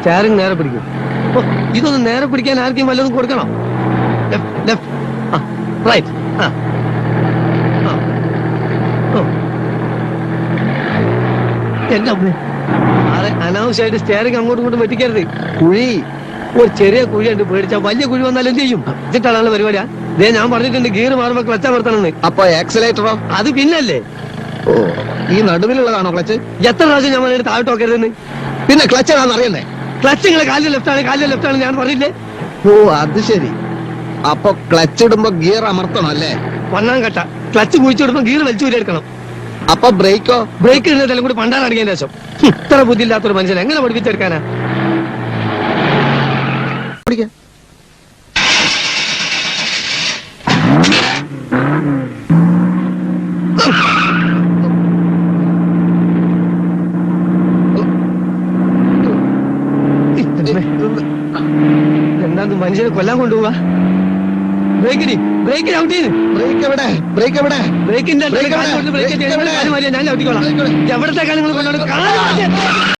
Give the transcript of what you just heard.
Steering നേരെ പിടിക്കും. ഇതൊന്ന് നേരെ പിടിക്കാൻ ആർക്കും വല്ലതും കൊടുക്കണം. റൈറ്റ്. എന്റെ അമ്മേ, അനാവശ്യമായിട്ട് സ്റ്റാറിങ് അങ്ങോട്ടും ഇങ്ങോട്ടും വെട്ടിക്കരുത്. കുഴി ഒരു ചെറിയ കുഴിയുണ്ട്, പേടിച്ചാ വലിയ കുഴി വന്നാലും എന്ത് ചെയ്യും? വെച്ചിട്ടാണല്ലോ പരിപാടിയാ. ദേ ഞാൻ പറഞ്ഞിട്ടുണ്ട് ഗിയർ മാറുമ്പോ ക്ലച്ച് അമർത്തണമെന്ന്. അപ്പൊ ആക്സിലേറ്ററോ? അത് പിന്നല്ലേ. ഓ, ഈ നടുവിലുള്ളതാണോ ക്ലച്ച്? എത്ര പ്രാവശ്യം ഞാൻ പറഞ്ഞിട്ട് താഴോട്ട് നോക്കരുതെന്ന്. പിന്നെ ക്ലച്ച് ഏതാണെന്ന് അറിയണ്ടേ? ക്ലച്ച് നിങ്ങളെ കാലിൽ ലെഫ്റ്റ് ആണ് ഞാൻ പറഞ്ഞില്ലേ? ഓ, അത് ശരി. അപ്പൊ ക്ലച്ച് ഇടുമ്പോ ഗിയർ അമർത്തണം അല്ലേ? ഒന്നാം കട്ട ക്ലച്ച് കുഴിച്ചിടുമ്പോ ഗിയർ വലിച്ചു എടുക്കണം. അപ്പൊ ബ്രേക്കോ? ബ്രേക്ക് ഇടുന്നതെല്ലാം കൂടി പണ്ടാറടിക്കാൻ ശേഷം. ഇത്ര ബുദ്ധിയില്ലാത്തൊരു മനുഷ്യൻ എങ്ങനെ പഠിപ്പിച്ചെടുക്കാനാ? എന്താ മനുഷ്യനെ കൊല്ലാൻ കൊണ്ടുപോവാ? ബ്രേക്ക് ഔട്ട് ചെയ്ത്. ബ്രേക്കിന്റെ ഞാൻ ഔട്ടിക്കോളാം. എവിടത്തേക്കാണ് നിങ്ങൾ കൊണ്ടുപോകുന്നത്?